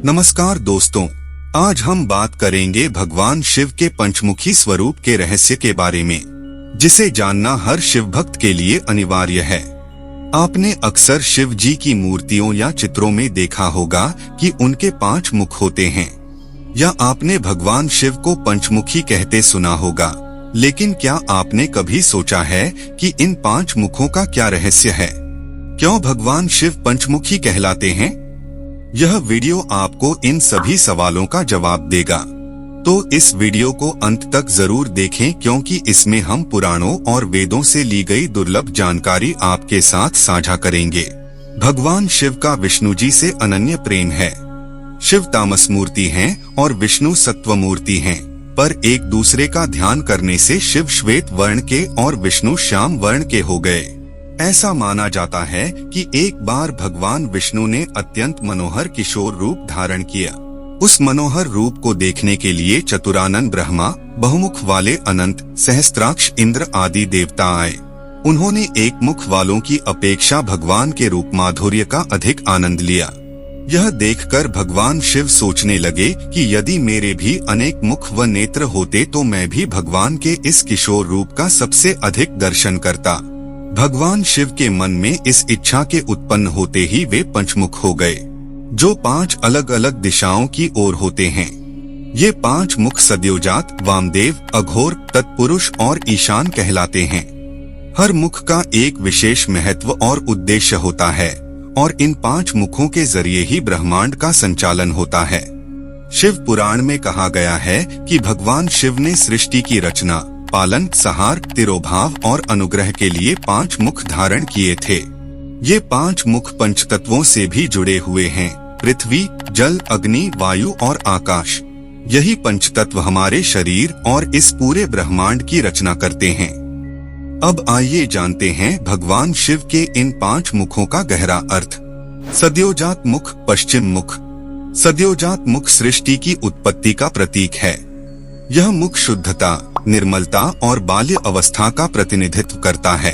नमस्कार दोस्तों, आज हम बात करेंगे भगवान शिव के पंचमुखी स्वरूप के रहस्य के बारे में, जिसे जानना हर शिव भक्त के लिए अनिवार्य है। आपने अक्सर शिव जी की मूर्तियों या चित्रों में देखा होगा कि उनके 5 मुख होते हैं, या आपने भगवान शिव को पंचमुखी कहते सुना होगा। लेकिन क्या आपने कभी सोचा है कि इन 5 मुखों का क्या रहस्य है? क्यों भगवान शिव पंचमुखी कहलाते हैं? यह वीडियो आपको इन सभी सवालों का जवाब देगा, तो इस वीडियो को अंत तक जरूर देखें, क्योंकि इसमें हम पुराणों और वेदों से ली गई दुर्लभ जानकारी आपके साथ साझा करेंगे। भगवान शिव का विष्णु जी से अनन्य प्रेम है। शिव तामस मूर्ति हैं और विष्णु सत्व मूर्ति हैं, पर एक दूसरे का ध्यान करने से शिव श्वेत वर्ण के और विष्णु श्याम वर्ण के हो गए। ऐसा माना जाता है कि एक बार भगवान विष्णु ने अत्यंत मनोहर किशोर रूप धारण किया। उस मनोहर रूप को देखने के लिए चतुरानन ब्रह्मा, बहुमुख वाले अनंत, सहस्त्राक्ष इंद्र आदि देवता आए। उन्होंने एक मुख वालों की अपेक्षा भगवान के रूप माधुर्य का अधिक आनंद लिया। यह देखकर भगवान शिव सोचने लगे कि यदि मेरे भी अनेक मुख व नेत्र होते तो मैं भी भगवान के इस किशोर रूप का सबसे अधिक दर्शन करता। भगवान शिव के मन में इस इच्छा के उत्पन्न होते ही वे पंचमुख हो गए, जो 5 अलग अलग दिशाओं की ओर होते हैं। ये 5 मुख सद्योजात, वामदेव, अघोर, तत्पुरुष और ईशान कहलाते हैं। हर मुख का एक विशेष महत्व और उद्देश्य होता है, और इन 5 मुखों के जरिए ही ब्रह्मांड का संचालन होता है। शिव पुराण में कहा गया है कि भगवान शिव ने सृष्टि की रचना, पालन, संहार, तिरोभाव और अनुग्रह के लिए 5 मुख धारण किए थे। ये 5 मुख पंचतत्वों से भी जुड़े हुए हैं: पृथ्वी, जल, अग्नि, वायु और आकाश। यही पंचतत्व हमारे शरीर और इस पूरे ब्रह्मांड की रचना करते हैं। अब आइए जानते हैं भगवान शिव के इन 5 मुखों का गहरा अर्थ। सद्योजात मुख, पश्चिम मुख। सद्योजात मुख सृष्टि की उत्पत्ति का प्रतीक है। यह मुख शुद्धता, निर्मलता और बाल्य अवस्था का प्रतिनिधित्व करता है।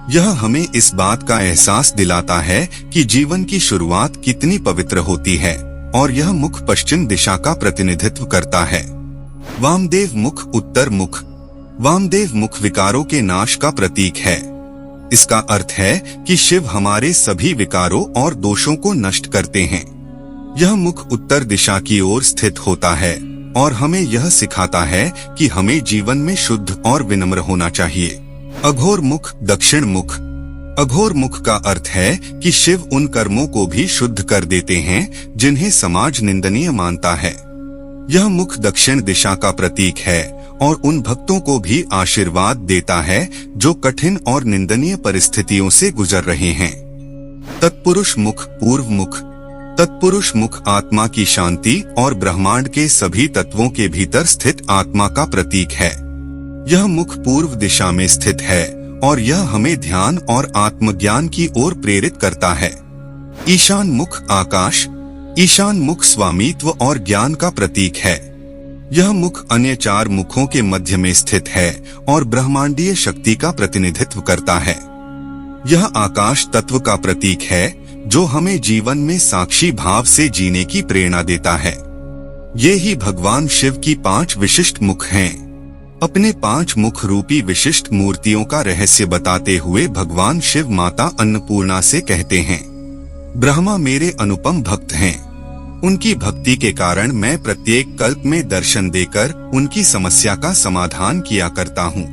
यह हमें इस बात का एहसास दिलाता है कि जीवन की शुरुआत कितनी पवित्र होती है, और यह मुख पश्चिम दिशा का प्रतिनिधित्व करता है। वामदेव मुख, उत्तर मुख। वामदेव मुख विकारों के नाश का प्रतीक है। इसका अर्थ है कि शिव हमारे सभी विकारों और दोषों को नष्ट करते हैं। यह मुख उत्तर दिशा की ओर स्थित होता है और हमें यह सिखाता है कि हमें जीवन में शुद्ध और विनम्र होना चाहिए। अघोर मुख, दक्षिण मुख। अघोर मुख का अर्थ है कि शिव उन कर्मों को भी शुद्ध कर देते हैं जिन्हें समाज निंदनीय मानता है। यह मुख दक्षिण दिशा का प्रतीक है और उन भक्तों को भी आशीर्वाद देता है जो कठिन और निंदनीय परिस्थितियों से गुजर रहे हैं। तत्पुरुष मुख, पूर्व मुख। तत्पुरुष मुख आत्मा की शांति और ब्रह्मांड के सभी तत्वों के भीतर स्थित आत्मा का प्रतीक है। यह मुख पूर्व दिशा में स्थित है और यह हमें ध्यान और आत्मज्ञान की ओर प्रेरित करता है। ईशान मुख, आकाश। ईशान मुख स्वामित्व और ज्ञान का प्रतीक है। यह मुख अन्य 4 मुखों के मध्य में स्थित है और ब्रह्मांडीय शक्ति का प्रतिनिधित्व करता है। यह आकाश तत्व का प्रतीक है जो हमें जीवन में साक्षी भाव से जीने की प्रेरणा देता है। ये ही भगवान शिव की 5 विशिष्ट मुख हैं। अपने 5 मुख रूपी विशिष्ट मूर्तियों का रहस्य बताते हुए भगवान शिव माता अन्नपूर्णा से कहते हैं, ब्रह्मा मेरे अनुपम भक्त हैं। उनकी भक्ति के कारण मैं प्रत्येक कल्प में दर्शन देकर उनकी समस्या का समाधान किया करता हूँ।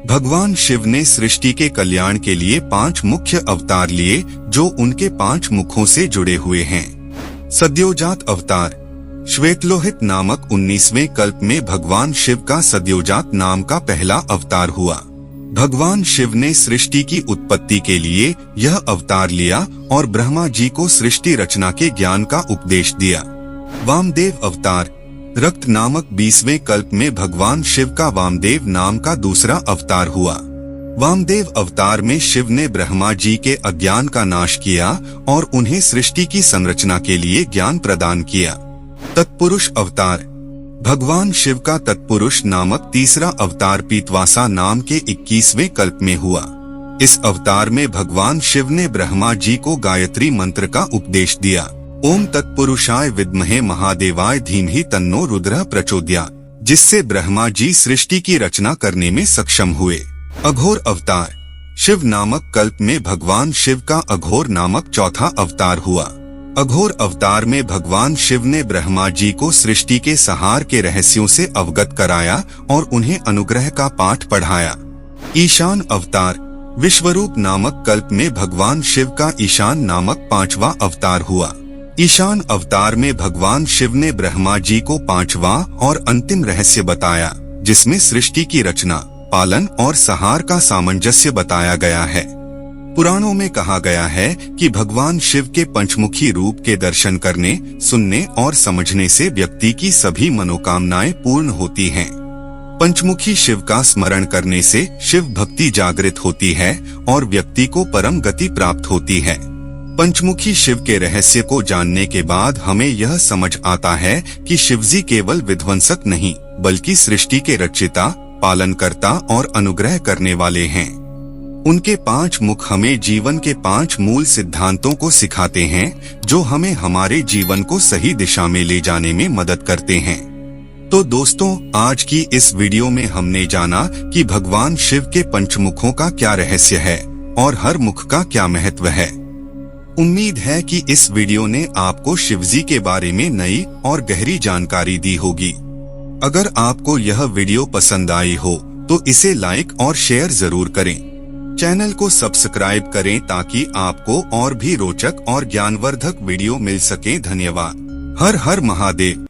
भगवान शिव ने सृष्टि के कल्याण के लिए 5 मुख्य अवतार लिए जो उनके 5 मुखों से जुड़े हुए हैं। सद्योजात अवतार। श्वेतलोहित नामक 19वें कल्प में भगवान शिव का सद्योजात नाम का पहला अवतार हुआ। भगवान शिव ने सृष्टि की उत्पत्ति के लिए यह अवतार लिया और ब्रह्मा जी को सृष्टि रचना के ज्ञान का उपदेश दिया। वामदेव अवतार। रक्त नामक 20वें कल्प में भगवान शिव का वामदेव नाम का दूसरा अवतार हुआ। वामदेव अवतार में शिव ने ब्रह्मा जी के अज्ञान का नाश किया और उन्हें सृष्टि की संरचना के लिए ज्ञान प्रदान किया। तत्पुरुष अवतार। भगवान शिव का तत्पुरुष नामक तीसरा अवतार पीतवासा नाम के 21वें कल्प में हुआ। इस अवतार में भगवान शिव ने ब्रह्मा जी को गायत्री मंत्र का उपदेश दिया। ओम तत्पुरुषाय विद्महे महादेवाय धीमहि तन्नो रुद्रः प्रचोदयात्, जिससे ब्रह्मा जी सृष्टि की रचना करने में सक्षम हुए। अघोर अवतार। शिव नामक कल्प में भगवान शिव का अघोर नामक चौथा अवतार हुआ। अघोर अवतार में भगवान शिव ने ब्रह्मा जी को सृष्टि के संहार के रहस्यों से अवगत कराया और उन्हें अनुग्रह का पाठ पढ़ाया। ईशान अवतार। विश्वरूप नामक कल्प में भगवान शिव का ईशान नामक 5वां अवतार हुआ। ईशान अवतार में भगवान शिव ने ब्रह्मा जी को 5वां और अंतिम रहस्य बताया, जिसमें सृष्टि की रचना, पालन और संहार का सामंजस्य बताया गया है। पुराणों में कहा गया है कि भगवान शिव के पंचमुखी रूप के दर्शन करने, सुनने और समझने से व्यक्ति की सभी मनोकामनाएं पूर्ण होती हैं। पंचमुखी शिव का स्मरण करने से शिव भक्ति जागृत होती है और व्यक्ति को परम गति प्राप्त होती है। पंचमुखी शिव के रहस्य को जानने के बाद हमें यह समझ आता है कि शिवजी केवल विध्वंसक नहीं, बल्कि सृष्टि के रचयिता, पालनकर्ता और अनुग्रह करने वाले हैं। उनके 5 मुख हमें जीवन के 5 मूल सिद्धांतों को सिखाते हैं, जो हमें हमारे जीवन को सही दिशा में ले जाने में मदद करते हैं। तो दोस्तों, आज की इस वीडियो में हमने जाना कि भगवान शिव के पंचमुखों का क्या रहस्य है और हर मुख का क्या महत्व है। उम्मीद है कि इस वीडियो ने आपको शिवजी के बारे में नई और गहरी जानकारी दी होगी। अगर आपको यह वीडियो पसंद आई हो तो इसे लाइक और शेयर जरूर करें। चैनल को सब्सक्राइब करें ताकि आपको और भी रोचक और ज्ञानवर्धक वीडियो मिल सके। धन्यवाद। हर हर महादेव।